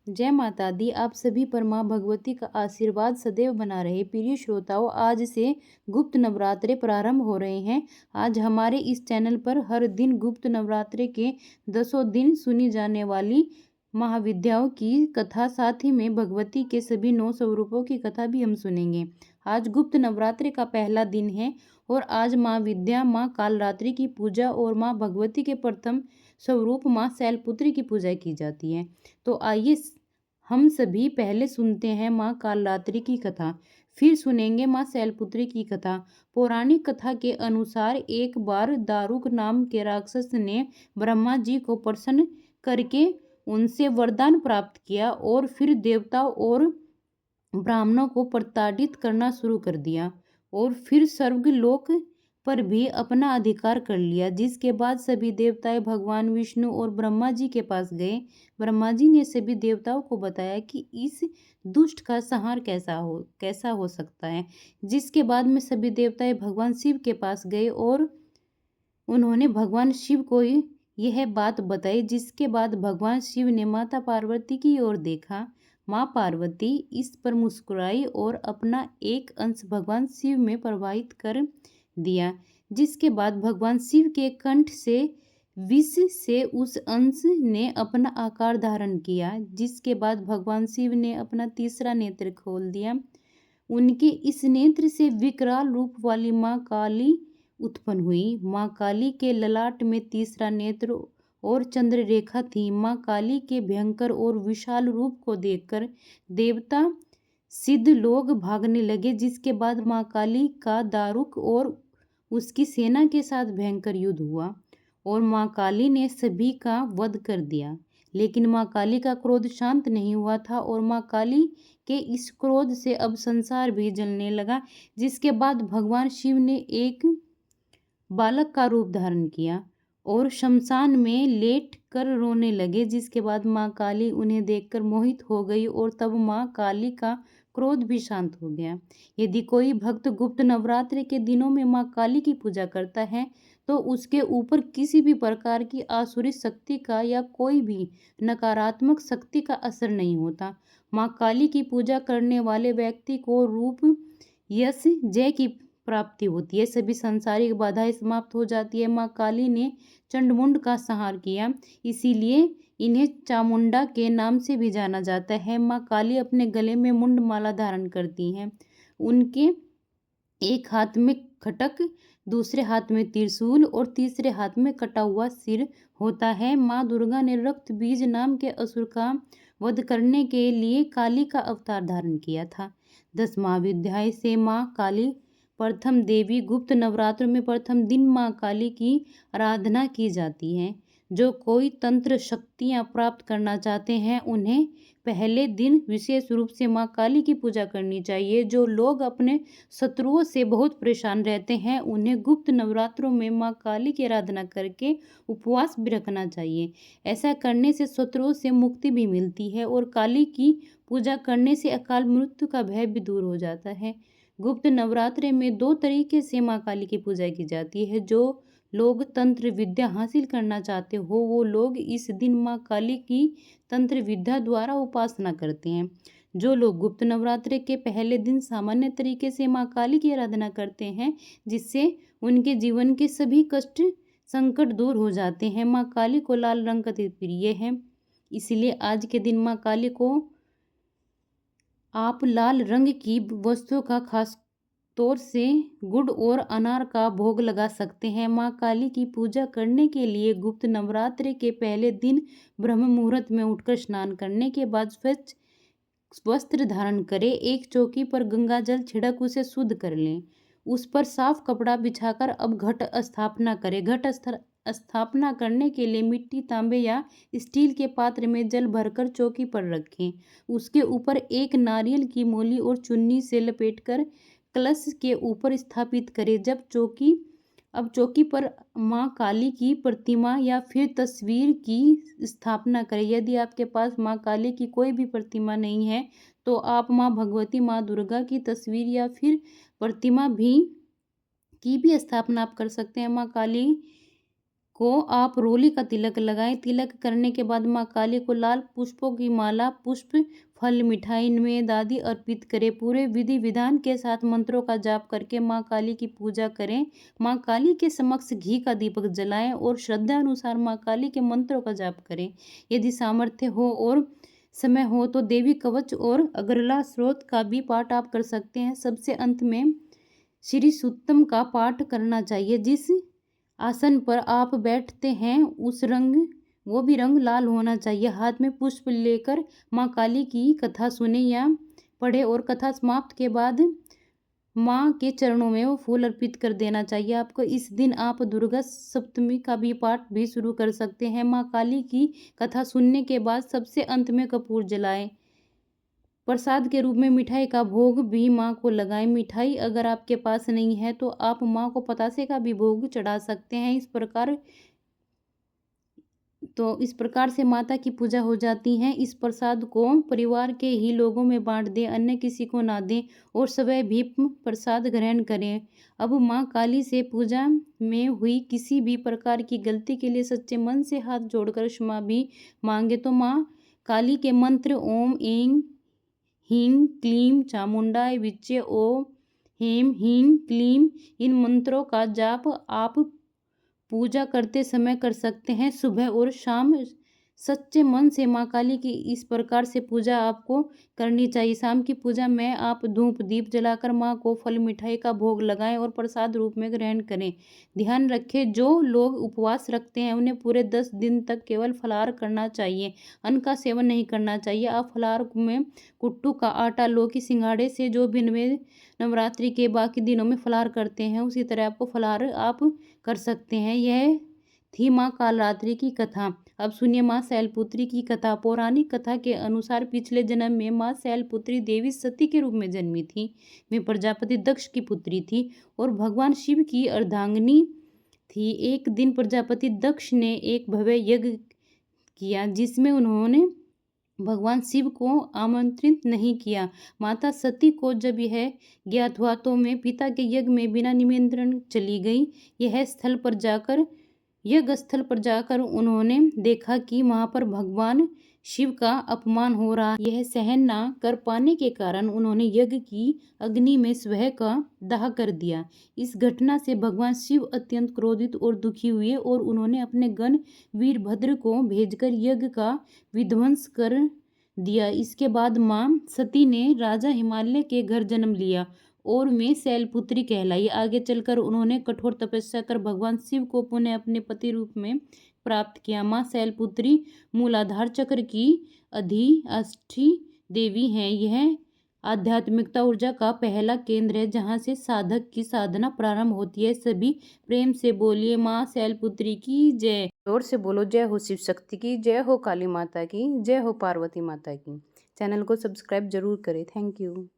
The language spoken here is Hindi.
जय माता दी। आप सभी पर माँ भगवती का आशीर्वाद सदैव बना रहे। प्रिय श्रोताओं, आज से गुप्त नवरात्रे प्रारंभ हो रहे हैं। आज हमारे इस चैनल पर हर दिन गुप्त नवरात्रे के 10 दिन सुनी जाने वाली महाविद्याओं की कथा, साथ ही में भगवती के सभी 9 स्वरूपों की कथा भी हम सुनेंगे। आज गुप्त नवरात्रे का पहला दिन है और आज माँ विद्या, माँ कालरात्रि की पूजा और माँ भगवती के प्रथम स्वरूप माँ शैलपुत्री की पूजा की जाती है। तो आइए हम सभी पहले सुनते हैं माँ कालरात्रि की कथा, फिर सुनेंगे माँ शैलपुत्री की कथा। पौराणिक कथा के अनुसार एक बार दारुक नाम के राक्षस ने ब्रह्मा जी को प्रसन्न करके उनसे वरदान प्राप्त किया और फिर देवताओं और ब्राह्मणों को प्रताड़ित करना शुरू कर दिया और फिर स्वर्गलोक पर भी अपना अधिकार कर लिया। जिसके बाद सभी देवताएं भगवान विष्णु और ब्रह्मा जी के पास गए। ब्रह्मा जी ने सभी देवताओं को बताया कि इस दुष्ट का संहार कैसा हो सकता है। जिसके बाद में सभी देवताएं भगवान शिव के पास गए और उन्होंने भगवान शिव को यह बात बताई। जिसके बाद भगवान शिव ने माता पार्वती की ओर देखा। माँ पार्वती इस पर मुस्कुराई और अपना एक अंश भगवान शिव में प्रवाहित कर दिया। जिसके बाद भगवान शिव के कंठ से विष से उस अंश ने अपना आकार धारण किया। जिसके बाद भगवान शिव ने अपना तीसरा नेत्र खोल दिया। उनके इस नेत्र से विकराल रूप वाली माँ काली उत्पन्न हुई। माँ काली के ललाट में तीसरा नेत्र और चंद्र रेखा थी। माँ काली के भयंकर और विशाल रूप को देखकर देवता सिद्ध लोग भागने लगे। जिसके बाद माँ काली का दारुक और उसकी सेना के साथ भयंकर युद्ध हुआ और माँ काली ने सभी का वध कर दिया। लेकिन माँ काली का क्रोध शांत नहीं हुआ था और माँ काली के इस क्रोध से अब संसार भी जलने लगा। जिसके बाद भगवान शिव ने एक बालक का रूप धारण किया और शमशान में लेट कर रोने लगे। जिसके बाद माँ काली उन्हें देखकर मोहित हो गई और तब माँ काली का क्रोध भी शांत हो गया। यदि कोई भक्त गुप्त नवरात्रि के दिनों में माँ काली की पूजा करता है तो उसके ऊपर किसी भी प्रकार की आसुरी शक्ति का या कोई भी नकारात्मक शक्ति का असर नहीं होता। माँ काली की पूजा करने वाले व्यक्ति को रूप, यश, जय की प्राप्ति होती है। सभी सांसारिक बाधाएं समाप्त हो जाती है। माँ काली ने चंडमुंड का संहार किया, इसीलिए इन्हें चामुंडा के नाम से भी जाना जाता है। माँ काली अपने गले में मुंड माला धारण करती हैं। उनके एक हाथ में खटक, दूसरे हाथ में त्रिशूल और तीसरे हाथ में कटा हुआ सिर होता है। माँ दुर्गा ने रक्त बीज नाम के असुर का वध करने के लिए काली का अवतार धारण किया था। 10 महाविद्याएं से माँ काली प्रथम देवी। गुप्त नवरात्र में प्रथम दिन माँ काली की आराधना की जाती है। जो कोई तंत्र शक्तियाँ प्राप्त करना चाहते हैं उन्हें पहले दिन विशेष रूप से माँ काली की पूजा करनी चाहिए। जो लोग अपने शत्रुओं से बहुत परेशान रहते हैं उन्हें गुप्त नवरात्रों में माँ काली की आराधना करके उपवास भी रखना चाहिए। ऐसा करने से शत्रुओं से मुक्ति भी मिलती है और काली की पूजा करने से अकाल मृत्यु का भय भी दूर हो जाता है। गुप्त नवरात्रि में 2 तरीके से माँ काली की पूजा की जाती है। जो लोग तंत्र विद्या हासिल करना चाहते हो वो लोग इस दिन माँ काली की तंत्र विद्या द्वारा उपासना करते हैं। जो लोग गुप्त नवरात्रि के पहले दिन सामान्य तरीके से माँ काली की आराधना करते हैं जिससे उनके जीवन के सभी कष्ट संकट दूर हो जाते हैं। माँ काली को लाल रंग अति प्रिय है, इसलिए आज के दिन माँ काली को आप लाल रंग की वस्तुओं का खास तौर से गुड़ और अनार का भोग लगा सकते हैं। माँ काली की पूजा करने के लिए गुप्त नवरात्रि के पहले दिन ब्रह्म मुहूर्त में उठकर स्नान करने के बाद स्वच्छ वस्त्र धारण करें। एक चौकी पर गंगा जल छिड़क उसे शुद्ध कर लें। उस पर साफ कपड़ा बिछाकर अब घट स्थापना करें। घट स्थापना करने के लिए मिट्टी, तांबे या स्टील के पात्र में जल भरकर चौकी पर रखें। उसके ऊपर एक नारियल की मोली और चुन्नी से लपेटकर कलश के ऊपर स्थापित करें। अब चौकी पर माँ काली की प्रतिमा या फिर तस्वीर की स्थापना करें। यदि आपके पास माँ काली की कोई भी प्रतिमा नहीं है तो आप माँ भगवती, माँ दुर्गा की तस्वीर या फिर प्रतिमा की भी स्थापना आप कर सकते हैं। माँ काली को आप रोली का तिलक लगाएं। तिलक करने के बाद माँ काली को लाल पुष्पों की माला, पुष्प, फल, मिठाई, नवेद आदि अर्पित करें। पूरे विधि विधान के साथ मंत्रों का जाप करके माँ काली की पूजा करें। माँ काली के समक्ष घी का दीपक जलाएं और श्रद्धा अनुसार माँ काली के मंत्रों का जाप करें। यदि सामर्थ्य हो और समय हो तो देवी कवच और अगरला स्रोत का भी पाठ आप कर सकते हैं। सबसे अंत में श्री सूक्तम का पाठ करना चाहिए। जिस आसन पर आप बैठते हैं वो भी रंग लाल होना चाहिए। हाथ में पुष्प लेकर माँ काली की कथा सुने या पढ़े और कथा समाप्त के बाद माँ के चरणों में वो फूल अर्पित कर देना चाहिए आपको। इस दिन आप दुर्गा सप्तमी का भी पाठ भी शुरू कर सकते हैं। माँ काली की कथा सुनने के बाद सबसे अंत में कपूर जलाएं। प्रसाद के रूप में मिठाई का भोग भी माँ को लगाएं। मिठाई अगर आपके पास नहीं है तो आप माँ को पतासे का भी भोग चढ़ा सकते हैं। इस प्रकार से माता की पूजा हो जाती है। इस प्रसाद को परिवार के ही लोगों में बांट दें, अन्य किसी को ना दें और स्वयं भी प्रसाद ग्रहण करें। अब माँ काली से पूजा में हुई किसी भी प्रकार की गलती के लिए सच्चे मन से हाथ जोड़कर क्षमा भी मांगे तो माँ काली के मंत्र ओम ऐं ह्रीं क्लीं चामुंडाय विच्चे ओम हेम ह्रीं क्लीं, इन मंत्रों का जाप आप पूजा करते समय कर सकते हैं। सुबह और शाम सच्चे मन से माँ काली की इस प्रकार से पूजा आपको करनी चाहिए। शाम की पूजा में आप धूप दीप जलाकर माँ को फल मिठाई का भोग लगाएं और प्रसाद रूप में ग्रहण करें। ध्यान रखें, जो लोग उपवास रखते हैं उन्हें पूरे 10 दिन तक केवल फलाहार करना चाहिए, अन्न का सेवन नहीं करना चाहिए। आप फलाहार में कुट्टू का आटा, लौकी, सिंघाड़े से जो भी नवरात्रि के बाकी दिनों में फलाहार करते हैं उसी तरह आपको फलाहार आप कर सकते हैं। यह थी माँ कालरात्रि की कथा। अब सुनिए माँ शैलपुत्री की कथा। पौराणिक कथा के अनुसार पिछले जन्म में माँ शैलपुत्री देवी सती के रूप में जन्मी थी। वे प्रजापति दक्ष की पुत्री थी और भगवान शिव की अर्धांगिनी थी। एक दिन प्रजापति दक्ष ने एक भव्य यज्ञ किया जिसमें उन्होंने भगवान शिव को आमंत्रित नहीं किया। माता सती को जब यह ज्ञात हुआ तो मैं पिता के यज्ञ में बिना निमंत्रण चली गई। यज्ञ स्थल पर जाकर उन्होंने देखा कि वहां पर भगवान शिव का अपमान हो रहा। यह सहन ना कर पाने के कारण उन्होंने यज्ञ की अग्नि में स्वयं का दाह कर दिया। इस घटना से भगवान शिव अत्यंत क्रोधित और दुखी हुए और उन्होंने अपने गण वीरभद्र को भेजकर यज्ञ का विध्वंस कर दिया। इसके बाद माँ सती ने राजा हिमालय के घर जन्म लिया और वे शैलपुत्री कहलाई। आगे चलकर उन्होंने कठोर तपस्या कर भगवान शिव को पुनः अपने पति रूप में प्राप्त किया। माँ शैलपुत्री मूलाधार चक्र की अधिष्ठी देवी हैं। यह आध्यात्मिकता ऊर्जा का पहला केंद्र है जहाँ से साधक की साधना प्रारंभ होती है। सभी प्रेम से बोलिए माँ शैलपुत्री की जय। जोर से बोलो जय हो शिव शक्ति की, जय हो काली माता की, जय हो पार्वती माता की। चैनल को सब्सक्राइब जरूर करें। Thank you.